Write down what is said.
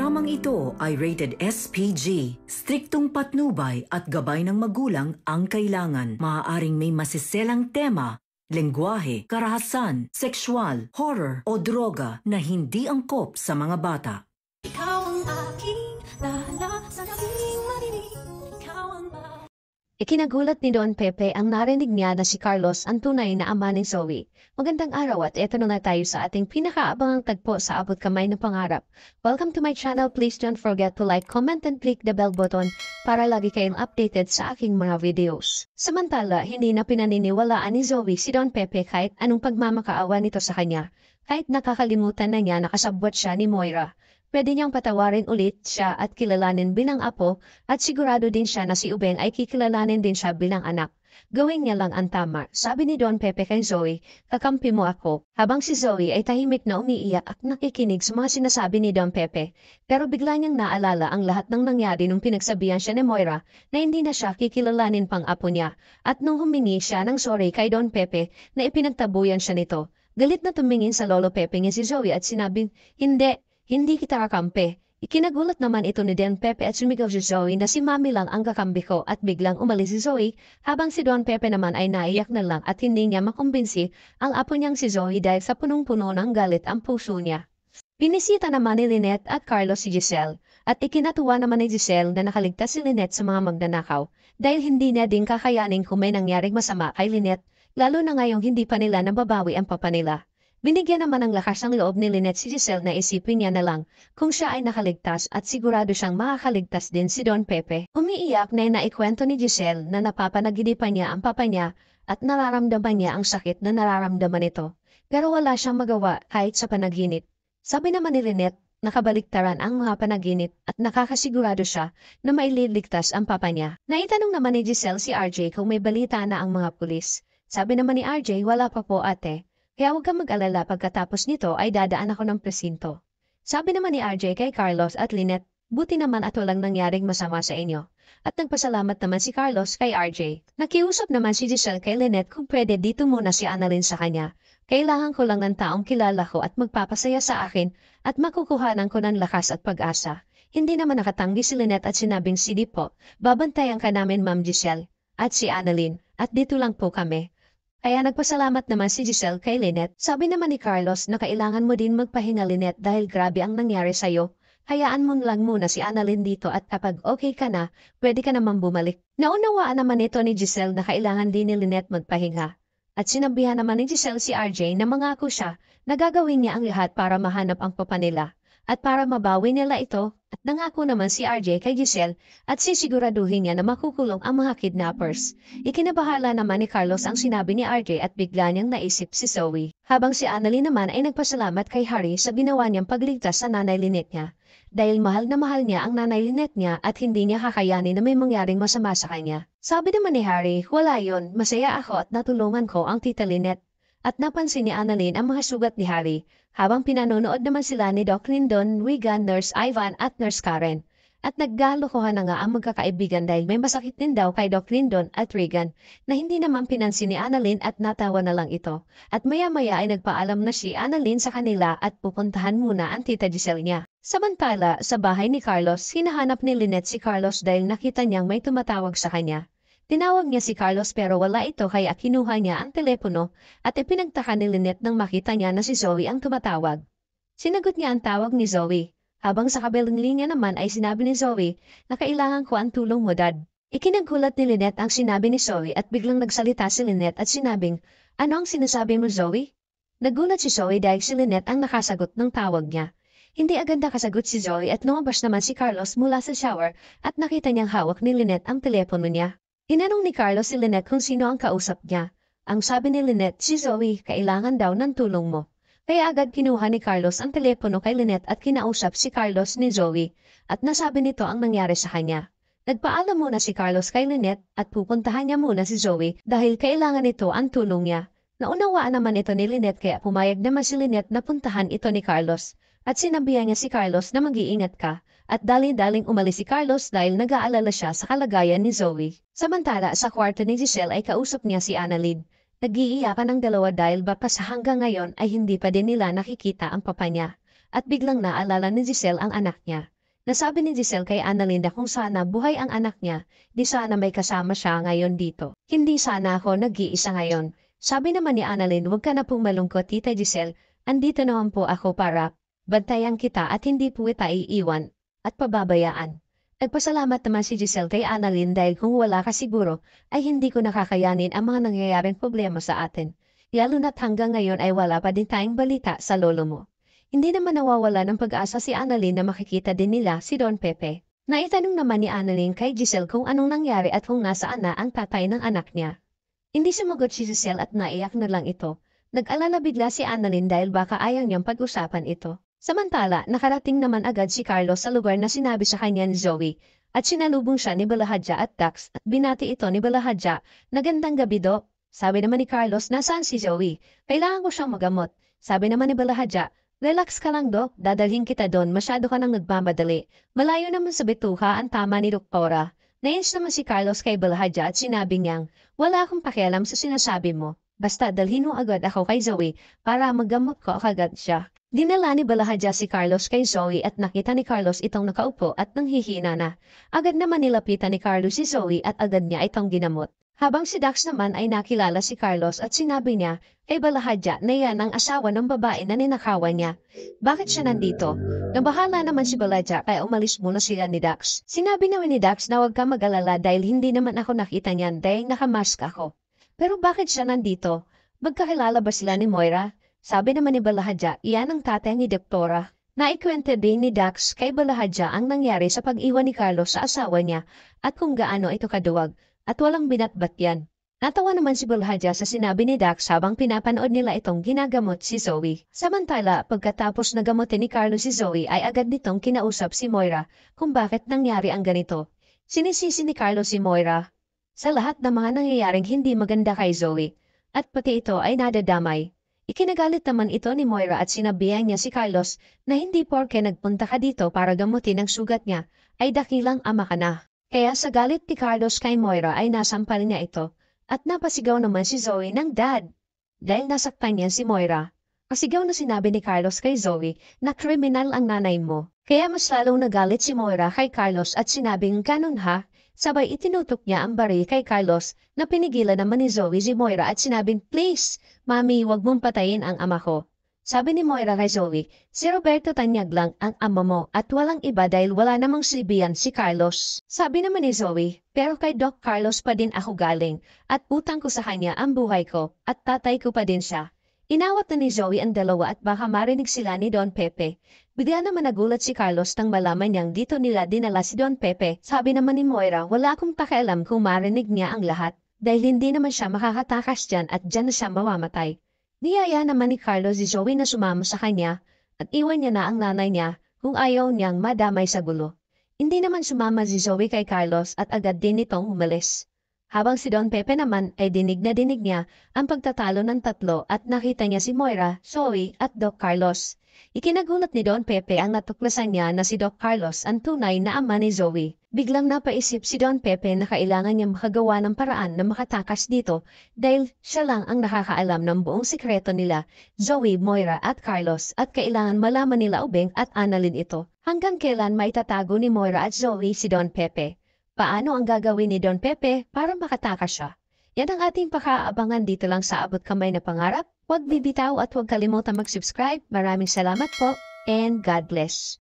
Dramang ito ay rated SPG. Striktong patnubay at gabay ng magulang ang kailangan. Maaaring may masiselang tema, lengguwahe, karahasan, sexual, horror o droga na hindi angkop sa mga bata. Ikaw ang aking dahala sa gabing marinig. Ikaw ang Ikinagulat ni Don Pepe ang narinig niya na si Carlos ang tunay na ama ni Zoe. Magandang araw at eto na tayo sa ating pinakaabangang tagpo sa abot kamay ng pangarap. Welcome to my channel. Please don't forget to like, comment, and click the bell button para lagi kayong updated sa aking mga videos. Samantala, hindi na pinaniniwalaan ni Zoe si Don Pepe kahit anong pagmamakaawa nito sa kanya. Kahit nakakalimutan na niya nakasabwat siya ni Moira. Pwede niyang patawarin ulit siya at kilalanin bilang apo at sigurado din siya na si Ubeng ay kikilalanin din siya bilang anak. Gawin niya lang ang tama, sabi ni Don Pepe kay Zoe, kakampi mo ako. Habang si Zoe ay tahimik na umiiyak at nakikinig sa mga sinasabi ni Don Pepe. Pero bigla niyang naalala ang lahat ng nangyari nung pinagsabihan siya ni Moira na hindi na siya kikilalanin pang apo niya. At nung humingi siya ng sorry kay Don Pepe na ipinagtabuyan siya nito. Galit na tumingin sa Lolo Pepe niya si Zoe at sinabing, Hindi kita kakampi. Ikinagulat naman ito ni Don Pepe at sumigaw si Zoe na si Mami lang ang kakampi ko at biglang umalis si Zoe habang si Don Pepe naman ay naiyak na lang at hindi niya makumbinsi ang apo niyang si Zoe dahil sa punong-puno ng galit ang puso niya. Binisita naman ni Lynette at Carlos si Giselle at ikinatuwa naman ni Giselle na nakaligtas si Lynette sa mga magnanakaw dahil hindi niya din kakayanin kung may nangyaring masama kay Lynette lalo na ngayong hindi pa nila nababawi ang papa nila. Binigyan naman ng lakas ng loob ni Lynette si Giselle na isipin niya na lang kung siya ay nakaligtas at sigurado siyang makakaligtas din si Don Pepe. Umiiyak na naikwento ni Giselle na napapanaginipan niya ang papa niya at nararamdaman niya ang sakit na nararamdaman nito. Pero wala siyang magawa kahit sa panaginip. Sabi naman ni Lynette, nakabaliktaran ang mga panaginip at nakakasigurado siya na maililigtas ang papa niya. Naitanong naman ni Giselle si RJ kung may balita na ang mga pulis. Sabi naman ni RJ, wala pa po ate. Kaya huwag kang mag-alala pagkatapos nito ay dadaan ako ng presinto. Sabi naman ni RJ kay Carlos at Lynette, buti naman at walang nangyaring masama sa inyo. At nagpasalamat naman si Carlos kay RJ. Nakiusap naman si Giselle kay Lynette kung pwede dito muna si Annalyn sa kanya. Kailangan ko lang ng taong kilala ko at magpapasaya sa akin at makukuhanan ko ng lakas at pag-asa. Hindi naman nakatanggi si Lynette at sinabing sige po, babantayan ka namin Ma'am Giselle at si Annalyn at dito lang po kami. Kaya nagpasalamat naman si Giselle kay Lynette. Sabi naman ni Carlos na kailangan mo din magpahinga Lynette dahil grabe ang nangyari sa'yo. Hayaan mo lang muna si Annalyn dito at kapag okay ka na, pwede ka naman bumalik. Naunawaan naman ito ni Giselle na kailangan din ni Lynette magpahinga. At sinabihan naman ni Giselle si RJ na mangako siya na gagawin niya ang lahat para mahanap ang papa nila. At para mabawi nila ito, at nangako naman si RJ kay Giselle at sisiguraduhin niya na makukulong ang mga kidnappers. Ikinabahala naman ni Carlos ang sinabi ni RJ at bigla niyang naisip si Zoe. Habang si Annalyn naman ay nagpasalamat kay Harry sa ginawa niyang pagligtas sa nanay Lynette niya. Dahil mahal na mahal niya ang nanay Lynette niya at hindi niya kakayanin na may mangyaring masama sa kanya. Sabi naman ni Harry, wala yon, masaya ako at natulungan ko ang tita Lynette. At napansin ni Annalyn ang mga sugat ni Harry, habang pinanonood naman sila ni Doc Lindon, Regan, Nurse Ivan at Nurse Karen. At naggalokohan na nga ang magkakaibigan dahil may masakit din daw kay Doc Lindon at Regan na hindi naman pinansin ni Annalyn at natawa na lang ito. At maya-maya ay nagpaalam na si Annalyn sa kanila at pupuntahan muna ang tita Giselle niya. Samantala, sa bahay ni Carlos, hinahanap ni Lynette si Carlos dahil nakita niyang may tumatawag sa kanya. Tinawag niya si Carlos pero wala ito kaya kinuha niya ang telepono at ipinagtaka ni Lynette nang makita niya na si Zoe ang tumatawag. Sinagot niya ang tawag ni Zoe, habang sa kabilang linya naman ay sinabi ni Zoe na kailangan ko ang tulong mo dad. Ikinagulat ni Lynette ang sinabi ni Zoe at biglang nagsalita si Lynette at sinabing, ano ang sinasabi mo Zoe? Nagulat si Zoe dahil si Lynette ang nakasagot ng tawag niya. Hindi agad nakasagot si Zoe at lumabas naman si Carlos mula sa shower at nakita niyang hawak ni Lynette ang telepono niya. Tinanong ni Carlos si Lynette kung sino ang kausap niya. Ang sabi ni Lynette, si Zoe, kailangan daw ng tulong mo. Kaya agad kinuha ni Carlos ang telepono kay Lynette at kinausap si Carlos ni Zoe at nasabi nito ang nangyari sa kanya. Nagpaalam muna si Carlos kay Lynette at pupuntahan niya muna si Zoe dahil kailangan nito ang tulong niya. Naunawaan naman ito ni Lynette kaya pumayag naman si Lynette na puntahan ito ni Carlos. At sinabihan niya si Carlos na mag-iingat ka. At dali-daling umalis si Carlos dahil nag-aalala siya sa kalagayan ni Zoe. Samantala, sa kwarto ni Giselle ay kausap niya si Annalyn. Nag-iiyakan ang dalawa dahil baka sa hanggang ngayon ay hindi pa din nila nakikita ang papa niya. At biglang naalala ni Giselle ang anak niya. Nasabi ni Giselle kay Annalyn na kung sana buhay ang anak niya, di sana may kasama siya ngayon dito. Hindi sana ako nag-iisa ngayon. Sabi naman ni Annalyn, huwag ka na pong malungkot, Tita Giselle. Andito naman po ako para bantayan kita at hindi po kita iiwan at pababayaan. Nagpasalamat naman si Giselle kay Annalyn dahil kung wala ka siguro ay hindi ko nakakayanin ang mga nangyayaring problema sa atin. Lalo na't hanggang ngayon ay wala pa din tayong balita sa lolo mo. Hindi naman nawawala ng pag-asa si Annalyn na makikita din nila si Don Pepe. Naitanong naman ni Annalyn kay Giselle kung anong nangyari at kung nasaan na ang tatay ng anak niya. Hindi sumagot si Giselle at naiyak na lang ito. Nag-alala bigla si Annalyn dahil baka ayaw niyang pag-usapan ito. Samantala, nakarating naman agad si Carlos sa lugar na sinabi sa kanya ni Zoe at sinalubong siya ni Balahadja at Dax at binati ito ni Balahadja. Nagandang gabi, Dok. Sabi naman ni Carlos, nasaan si Zoe? Kailangan ko siyang magamot. Sabi naman ni Balahadja, relax ka lang, Dok. Dadalhin kita doon. Masyado ka nang nagmamadali. Malayo naman sa bituka ang tama ni Doktora. Nainis naman si Carlos kay Balahadja at sinabi niyang, wala akong pakialam sa sinasabi mo. Basta dalhin mo agad ako kay Zoe para maggamot ko agad siya. Dinala ni Balahadja si Carlos kay Zoe at nakita ni Carlos itong nakaupo at nanghihina na. Agad naman nilapitan ni Carlos si Zoe at agad niya itong ginamot. Habang si Dax naman ay nakilala si Carlos at sinabi niya kay Balahadja na yan ang asawa ng babae na ninakawan niya. Bakit siya nandito? Nabahala naman si Balahadja kaya umalis muna sila ni Dax. Sinabi naman ni Dax na huwag ka mag-alala dahil hindi naman ako nakita niyan dahil nakamask ako. Pero bakit siya nandito? Magkakilala ba sila ni Moira? Sabi naman ni Balahadja, iyan ang tatay ni Doktora. Naikwento din ni Dax kay Balahadja ang nangyari sa pag-iwan ni Carlos sa asawa niya at kung gaano ito kaduwag. At walang binatbat yan. Natawa naman si Balahadja sa sinabi ni Dax habang pinapanood nila itong ginagamot si Zoe. Samantala, pagkatapos na gamutin ni Carlos si Zoe ay agad nitong kinausap si Moira kung bakit nangyari ang ganito. Sinisisi ni Carlos si Moira sa lahat ng mga nangyayaring hindi maganda kay Zoe at pati ito ay nadadamay. Ikinagalit naman ito ni Moira at sinabihan niya si Carlos na hindi porke nagpunta ka dito para gamutin ang sugat niya ay dakilang ama ka na. Kaya sa galit ni Carlos kay Moira ay nasampal niya ito at napasigaw naman si Zoe ng dad. Dahil nasaktan niya si Moira, pasigaw na sinabi ni Carlos kay Zoe na kriminal ang nanay mo. Kaya mas lalong nagalit si Moira kay Carlos at sinabing ganun ha. Sabay itinutok niya ang baril kay Carlos na pinigilan naman ni Zoe si Moira at sinabing please, mami wag mong patayin ang ama ko. Sabi ni Moira kay Zoe, si Roberto Tanyag lang ang ama mo at walang iba dahil wala namang silbihan si Carlos. Sabi naman ni Zoe, pero kay Doc Carlos pa din ako galing at utang ko sa kanya ang buhay ko at tatay ko pa din siya. Inawat na ni Zoe ang dalawa at baka marinig sila ni Don Pepe. Bigla naman nagulat si Carlos nang malaman niyang dito nila dinala si Don Pepe. Sabi naman ni Moira, wala akong pakialam kung marinig niya ang lahat dahil hindi naman siya makakatakas dyan at dyan na siya mamamatay. Niyaya naman ni Carlos si Zoe na sumama sa kanya at iwan niya na ang nanay niya kung ayaw niyang madamay sa gulo. Hindi naman sumama si Zoe kay Carlos at agad din itong umalis. Habang si Don Pepe naman ay dinig na dinig niya ang pagtatalo ng tatlo at nakita niya si Moira, Zoe at Doc Carlos. Ikinagulat ni Don Pepe ang natuklasan niya na si Doc Carlos ang tunay na ama ni Zoe. Biglang napaisip si Don Pepe na kailangan niya makagawa ng paraan na makatakas dito dahil siya lang ang nakakaalam ng buong sikreto nila, Zoe, Moira at Carlos at kailangan malaman nila Ubeng at Annalyn ito. Hanggang kailan maitatago ni Moira at Zoe si Don Pepe? Paano ang gagawin ni Don Pepe para makatakas siya? Yan ang ating pakaabangan dito lang sa Abot Kamay na Pangarap. Huwag bibitaw at huwag kalimutan mag-subscribe. Maraming salamat po and God bless.